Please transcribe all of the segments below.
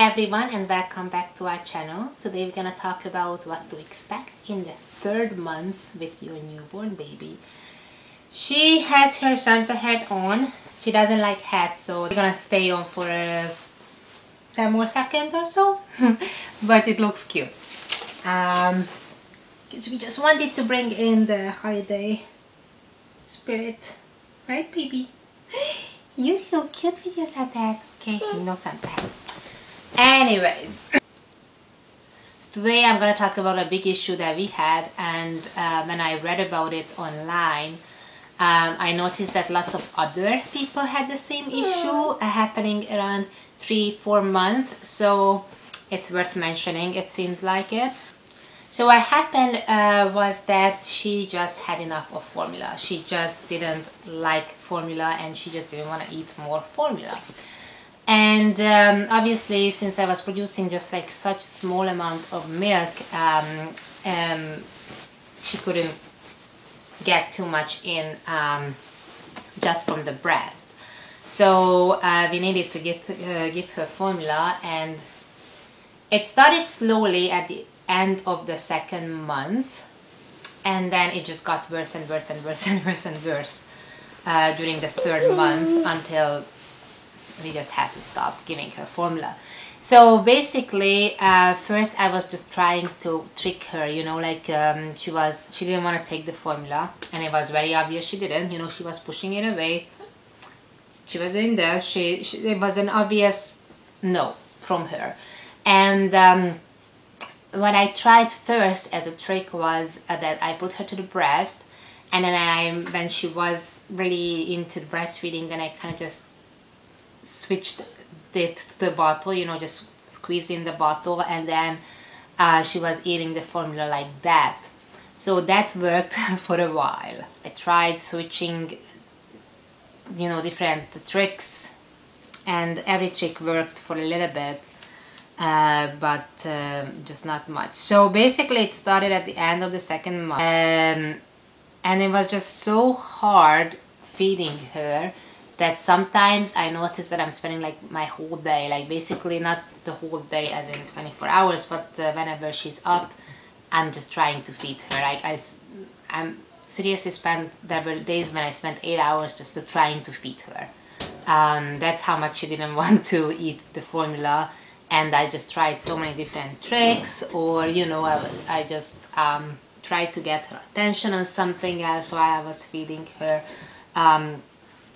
everyone, and welcome back to our channel. Today we're gonna talk about what to expect in the third month with your newborn baby. She has her Santa hat on. She doesn't like hats, so we're gonna stay on for 10 more seconds or so. But it looks cute. Because we just wanted to bring in the holiday spirit, right, baby? You're so cute with your Santa hat. Okay, no Santa hat. Anyways, so today I'm going to talk about a big issue that we had, and when I read about it online, I noticed that lots of other people had the same issue happening around 3-4 months, so it's worth mentioning, it seems like it. So what happened was that she just had enough of formula. She just didn't like formula and she just didn't want to eat more formula. And obviously, since I was producing just like such small amount of milk, she couldn't get too much in just from the breast. So we needed to give her formula, and it started slowly at the end of the second month, and then it just got worse and worse and worse and worse and worse during the third month until we just had to stop giving her formula. So basically, first I was just trying to trick her, you know, like she didn't want to take the formula, and it was very obvious she didn't, you know, she was pushing it away. She was doing this, it was an obvious no from her. And what I tried first as a trick was that I put her to the breast, and then when she was really into breastfeeding, then I kind of just switched it to the bottle, you know, just squeezed in the bottle, and then she was eating the formula like that. So that worked for a while. I tried switching, you know, different tricks, and every trick worked for a little bit, but just not much. So basically it started at the end of the second month, and it was just so hard feeding her that sometimes I notice that I'm spending like my whole day, like basically not the whole day as in 24 hours, but whenever she's up, I'm just trying to feed her. Like I'm seriously there were days when I spent 8 hours just trying to feed her. That's how much she didn't want to eat the formula, and I just tried so many different tricks, or you know, I just tried to get her attention on something else while I was feeding her.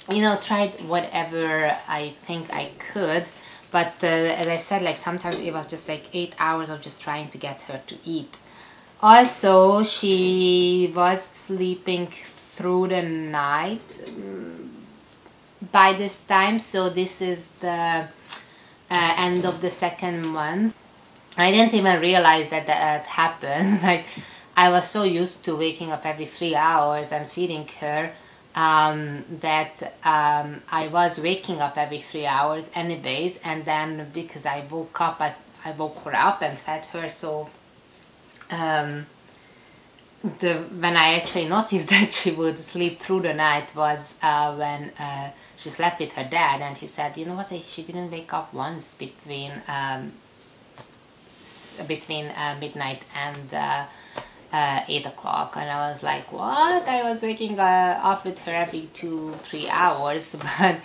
You know, tried whatever I think I could, but as I said, like sometimes it was just like 8 hours of just trying to get her to eat. Also, she was sleeping through the night by this time, so this is the end of the second month. I didn't even realize that that happened. Like, I was so used to waking up every 3 hours and feeding her that I was waking up every 3 hours anyways, and then because I woke up, I woke her up and fed her. So when I actually noticed that she would sleep through the night was when she slept with her dad, and he said, you know what, she didn't wake up once between midnight and 8 o'clock, and I was like, what? I was waking up with her every 2-3 hours. But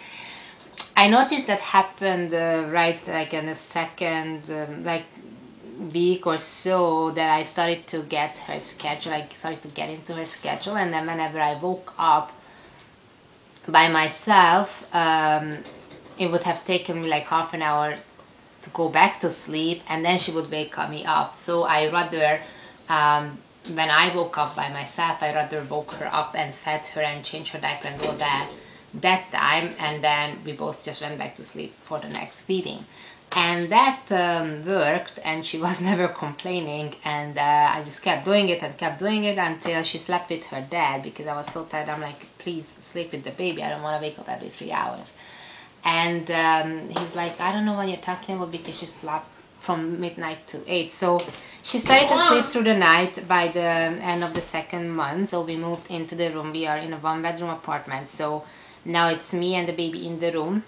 I noticed that happened right like in the second like week or so, that I started to get her schedule, I started to get into her schedule, and then whenever I woke up by myself, it would have taken me like half an hour to go back to sleep, and then she would wake me up. So I rather when I woke up by myself, I rather woke her up and fed her and changed her diaper and all that time, and then we both just went back to sleep for the next feeding. And that worked, and she was never complaining, and I just kept doing it and kept doing it until she slept with her dad, because I was so tired. I'm like, please sleep with the baby, I don't want to wake up every 3 hours. And he's like, I don't know what you're talking about, because you slept from midnight to 8. So she started to sleep through the night by the end of the second month. So we moved into the room. We are in a 1-bedroom apartment, so now it's me and the baby in the room,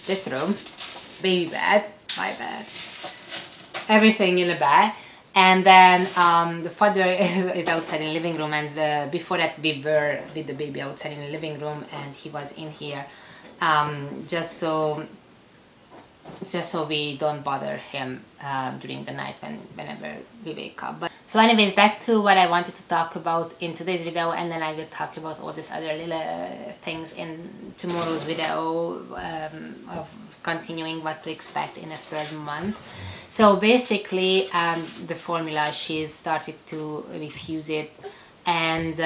this room, baby bed, my bed, everything in the bed. And then the father is outside in the living room, and before that we were with the baby outside in the living room, and he was in here, just so we don't bother him during the night whenever we wake up. But so anyways, back to what I wanted to talk about in today's video, and then I will talk about all these other little things in tomorrow's video, of continuing what to expect in the 3rd month. So basically, the formula, she started to refuse it, and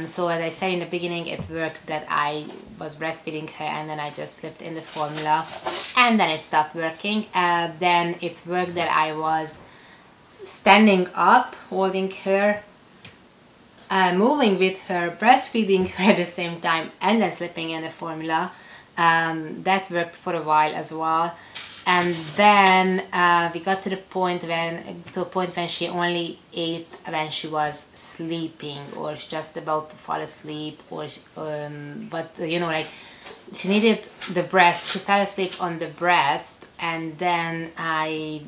so as I said in the beginning, it worked that I was breastfeeding her and then I just slipped in the formula, and then it stopped working. Then it worked that I was standing up, holding her, moving with her, breastfeeding her at the same time, and then slipping in the formula. That worked for a while as well. And then we got to the point when she only ate when she was sleeping or just about to fall asleep, or but you know, like, she needed the breast. She fell asleep on the breast, and then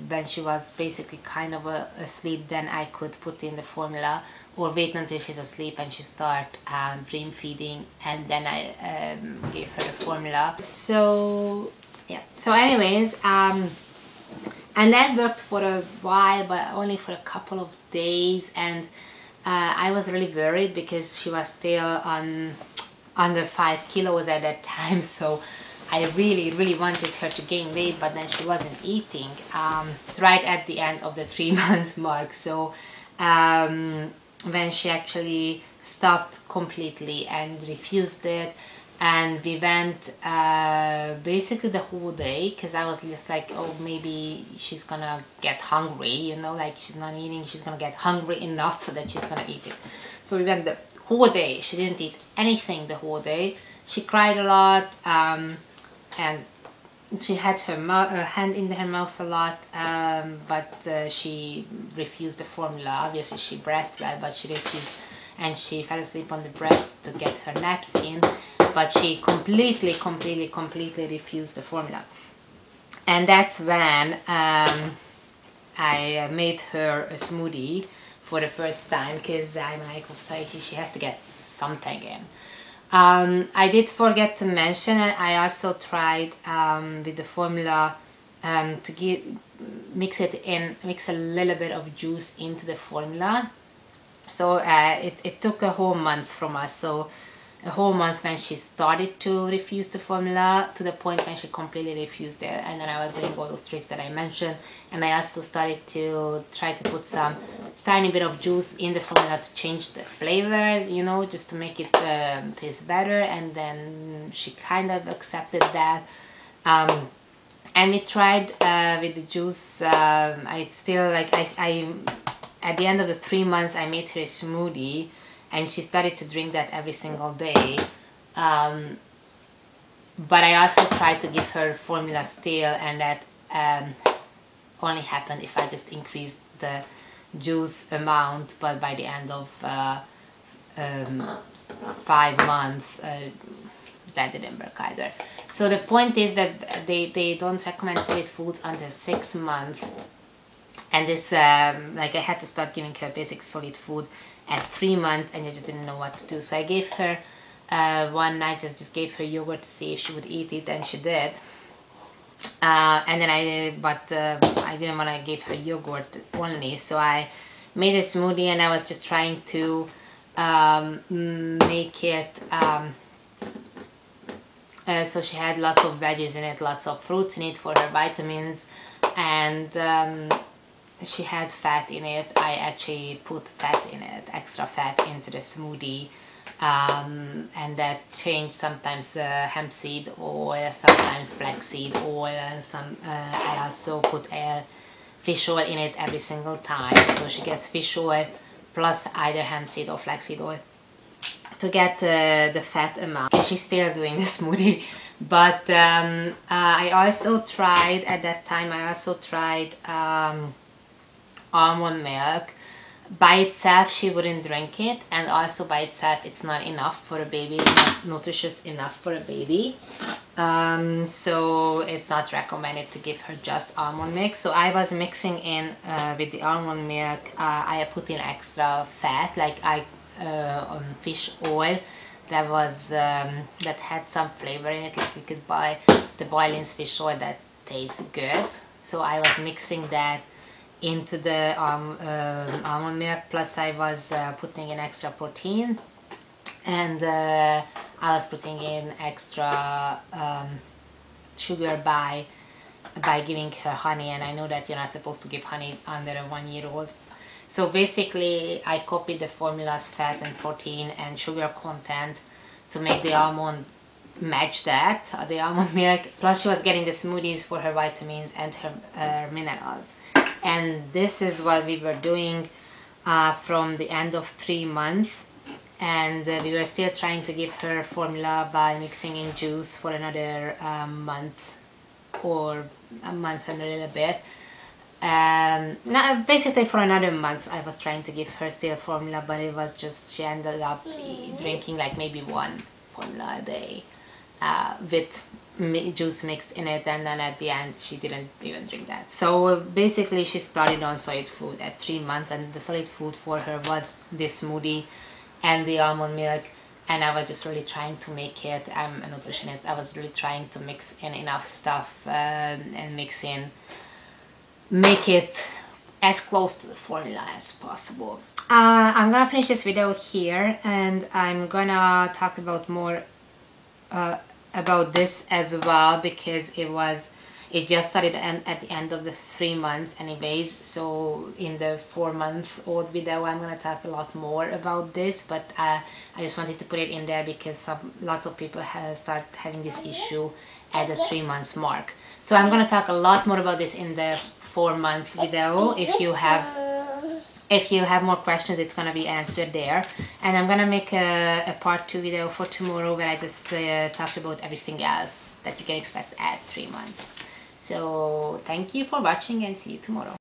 when she was basically kind of asleep, then I could put in the formula, or wait until she's asleep and she start dream feeding, and then I gave her the formula. So yeah, so anyways, and that worked for a while, but only for a couple of days, and I was really worried because she was still under 5 kilos at that time, so I really wanted her to gain weight, but then she wasn't eating right at the end of the 3 months mark. So when she actually stopped completely and refused it, and we went basically the whole day, because I was just like, oh, maybe she's gonna get hungry, you know, like, she's not eating, she's gonna get hungry enough that she's gonna eat it. So we went the whole day. She didn't eat anything the whole day. She cried a lot, and she had her hand in her mouth a lot, but she refused the formula. Obviously she breastfed, but she refused, and she fell asleep on the breast to get her naps in, but she completely refused the formula. And that's when I made her a smoothie for the first time, because I'm like, oh, sorry, she has to get something in. I did forget to mention it, I also tried with the formula to mix a little bit of juice into the formula. So it took a whole month from us, so a whole month when she started to refuse the formula to the point when she completely refused it. And then I was doing all those tricks that I mentioned, and I also started to try to put some tiny bit of juice in the formula to change the flavor, you know, just to make it taste better. And then she kind of accepted that, and we tried with the juice. I still, like, I at the end of the 3 months I made her a smoothie, and she started to drink that every single day. But I also tried to give her formula still, and that only happened if I just increased the juice amount. But by the end of 5 months, that didn't work either. So the point is that they don't recommend solid foods until 6 months, and this like, I had to start giving her basic solid food at 3 months, and I just didn't know what to do. So I gave her one night, just gave her yogurt to see if she would eat it, and she did. And then I didn't want to give her yogurt only, so I made a smoothie, and I was just trying to make it so she had lots of veggies in it, lots of fruits in it for her vitamins, and she had fat in it. I actually put fat in it, extra fat into the smoothie, and that changed sometimes hemp seed oil, sometimes flaxseed oil, and I also put fish oil in it every single time, so she gets fish oil plus either hemp seed or flaxseed oil to get the fat amount. She's still doing the smoothie, but I also tried, at that time, almond milk. By itself she wouldn't drink it, and also by itself it's not enough for a baby, not nutritious enough for a baby. So it's not recommended to give her just almond milk. So I was mixing in with the almond milk, I put in extra fat, like on fish oil that was that had some flavor in it, like you could buy the boiling fish oil that tastes good. So I was mixing that into the almond milk, plus I was putting in extra protein, and I was putting in extra sugar by giving her honey. And I know that you're not supposed to give honey under a 1-year-old. So basically I copied the formulas, fat and protein and sugar content, to make the almond match that, the almond milk. Plus she was getting the smoothies for her vitamins and her minerals. And this is what we were doing from the end of 3 months. And we were still trying to give her formula by mixing in juice for another month, or a month and a little bit. Basically for another month I was trying to give her still formula, but it was just, she ended up drinking like maybe 1 formula a day with juice mixed in it, and then at the end she didn't even drink that. So basically she started on solid food at 3 months, and the solid food for her was this smoothie and the almond milk. And I was just really trying to make it, I'm a nutritionist, I was really trying to mix in enough stuff and make it as close to the formula as possible. I'm gonna finish this video here, and I'm gonna talk about more about this as well, because it just started at the end of the 3 months anyways. So in the 4-month-old video I'm gonna talk a lot more about this, but I just wanted to put it in there because lots of people start having this issue at the 3 months mark. So I'm gonna talk a lot more about this in the 4-month video. If you have more questions, it's gonna be answered there. And I'm gonna make a part 2 video for tomorrow, where I just talk about everything else that you can expect at 3 months. So thank you for watching, and see you tomorrow.